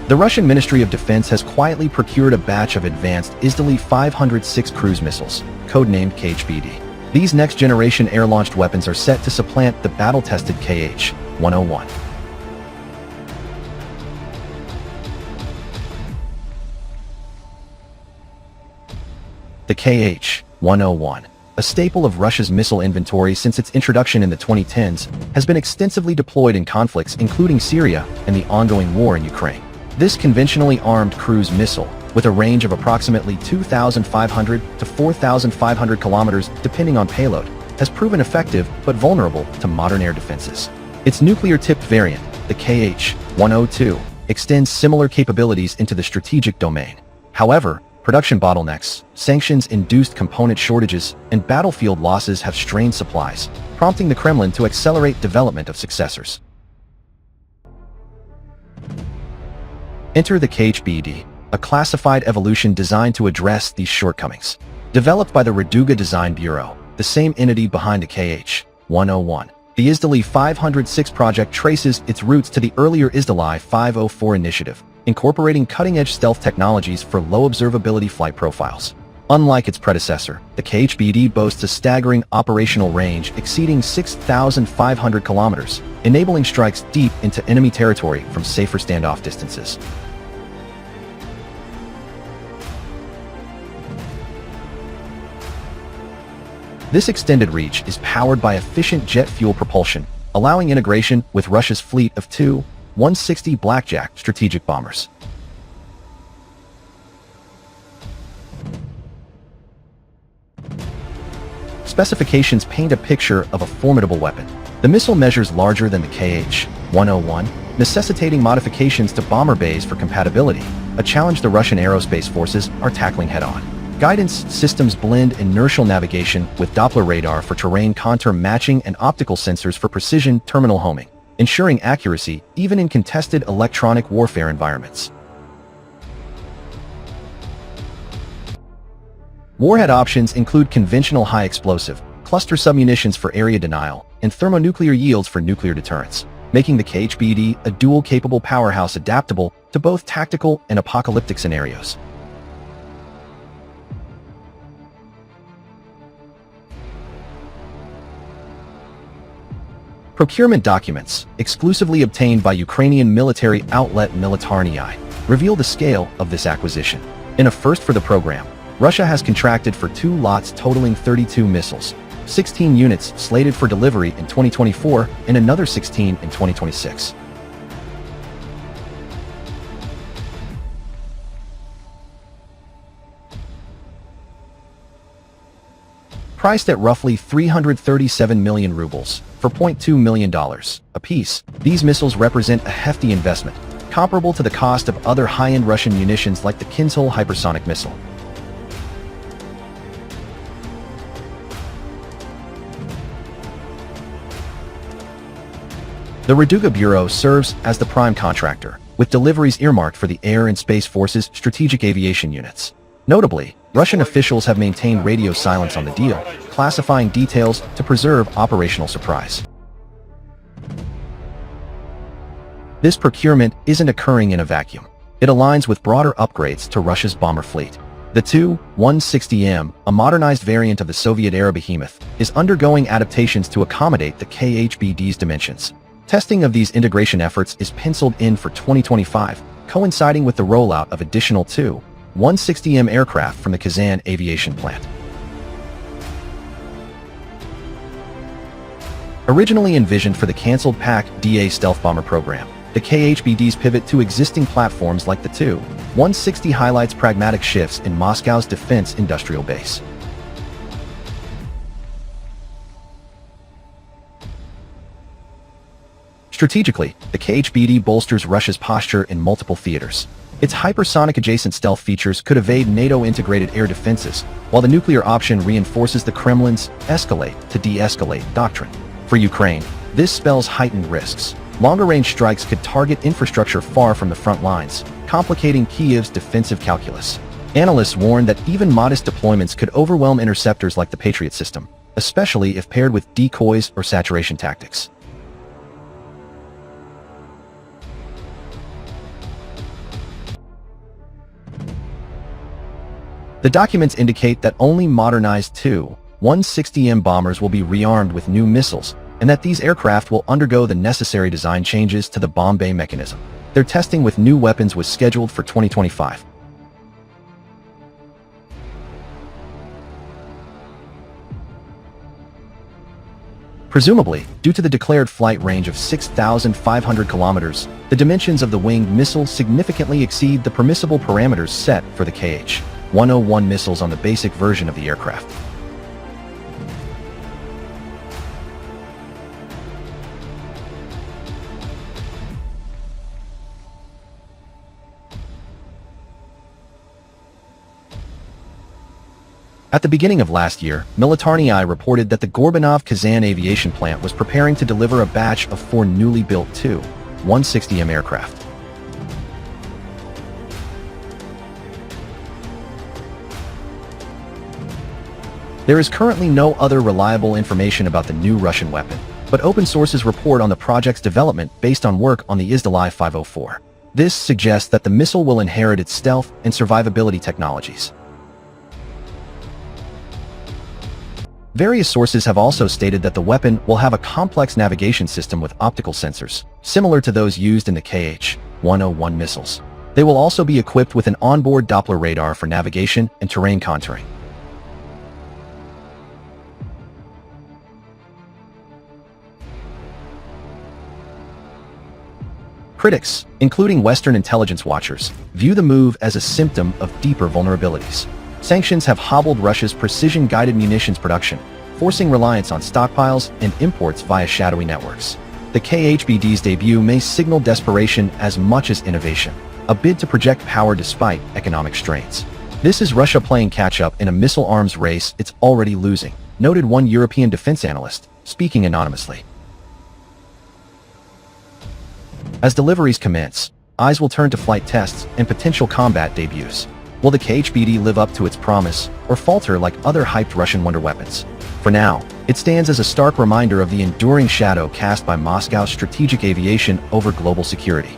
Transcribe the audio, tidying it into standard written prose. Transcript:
The Russian Ministry of Defense has quietly procured a batch of advanced Izdali 506 cruise missiles, codenamed KHPD. These next-generation air-launched weapons are set to supplant the battle-tested Kh-101. The Kh-101, a staple of Russia's missile inventory since its introduction in the 2010s, has been extensively deployed in conflicts including Syria and the ongoing war in Ukraine. This conventionally armed cruise missile, with a range of approximately 2,500 to 4,500 kilometers depending on payload, has proven effective but vulnerable to modern air defenses. Its nuclear-tipped variant, the Kh-102, extends similar capabilities into the strategic domain. However, production bottlenecks, sanctions-induced component shortages, and battlefield losses have strained supplies, prompting the Kremlin to accelerate development of successors. Enter the KHPD, a classified evolution designed to address these shortcomings. Developed by the Raduga Design Bureau, the same entity behind the Kh-101, the Izdali 506 project traces its roots to the earlier Izdali 504 initiative, incorporating cutting-edge stealth technologies for low observability flight profiles. Unlike its predecessor, the KHPD boasts a staggering operational range exceeding 6,500 kilometers, enabling strikes deep into enemy territory from safer standoff distances. This extended reach is powered by efficient jet fuel propulsion, allowing integration with Russia's fleet of two 160 Blackjack strategic bombers. Specifications paint a picture of a formidable weapon. The missile measures larger than the Kh-101, necessitating modifications to bomber bays for compatibility, a challenge the Russian aerospace forces are tackling head-on. Guidance systems blend inertial navigation with Doppler radar for terrain contour matching and optical sensors for precision terminal homing, ensuring accuracy even in contested electronic warfare environments. Warhead options include conventional high-explosive, cluster submunitions for area denial, and thermonuclear yields for nuclear deterrence, making the KHPD a dual-capable powerhouse adaptable to both tactical and apocalyptic scenarios. Procurement documents, exclusively obtained by Ukrainian military outlet Militarny, reveal the scale of this acquisition. In a first for the program, Russia has contracted for 2 lots totaling 32 missiles, 16 units slated for delivery in 2024 and another 16 in 2026. Priced at roughly 337 million rubles, for $0.2 million apiece, these missiles represent a hefty investment, comparable to the cost of other high-end Russian munitions like the Kinzhal hypersonic missile. The Raduga Bureau serves as the prime contractor, with deliveries earmarked for the Air and Space Forces strategic aviation units. Notably, Russian officials have maintained radio silence on the deal, classifying details to preserve operational surprise. This procurement isn't occurring in a vacuum. It aligns with broader upgrades to Russia's bomber fleet. The Tu-160M, a modernized variant of the Soviet-era behemoth, is undergoing adaptations to accommodate the KHPD's dimensions. Testing of these integration efforts is penciled in for 2025, coinciding with the rollout of additional Tu-160M aircraft from the Kazan aviation plant. Originally envisioned for the cancelled PAK-DA stealth bomber program, the KHPD's pivot to existing platforms like the Tu-160 highlights pragmatic shifts in Moscow's defense industrial base. Strategically, the KHPD bolsters Russia's posture in multiple theaters. Its hypersonic-adjacent stealth features could evade NATO-integrated air defenses, while the nuclear option reinforces the Kremlin's escalate to de-escalate doctrine. For Ukraine, this spells heightened risks. Longer-range strikes could target infrastructure far from the front lines, complicating Kyiv's defensive calculus. Analysts warn that even modest deployments could overwhelm interceptors like the Patriot system, especially if paired with decoys or saturation tactics. The documents indicate that only modernized Tu-160M bombers will be rearmed with new missiles, and that these aircraft will undergo the necessary design changes to the bomb bay mechanism. Their testing with new weapons was scheduled for 2025. Presumably, due to the declared flight range of 6,500 kilometers, the dimensions of the winged missile significantly exceed the permissible parameters set for the Kh-101 missiles on the basic version of the aircraft. At the beginning of last year, Militarny reported that the Gorbanov-Kazan aviation plant was preparing to deliver a batch of 4 newly built Tu-160M aircraft. There is currently no other reliable information about the new Russian weapon, but open sources report on the project's development based on work on the Izdalai 504. This suggests that the missile will inherit its stealth and survivability technologies. Various sources have also stated that the weapon will have a complex navigation system with optical sensors, similar to those used in the Kh-101 missiles. They will also be equipped with an onboard Doppler radar for navigation and terrain contouring. Critics, including Western intelligence watchers, view the move as a symptom of deeper vulnerabilities. Sanctions have hobbled Russia's precision-guided munitions production, forcing reliance on stockpiles and imports via shadowy networks. The KHPD's debut may signal desperation as much as innovation, a bid to project power despite economic strains. This is Russia playing catch-up in a missile arms race it's already losing, noted one European defense analyst, speaking anonymously. As deliveries commence, eyes will turn to flight tests and potential combat debuts. Will the KHPD live up to its promise, or falter like other hyped Russian wonder weapons? For now, it stands as a stark reminder of the enduring shadow cast by Moscow's strategic aviation over global security.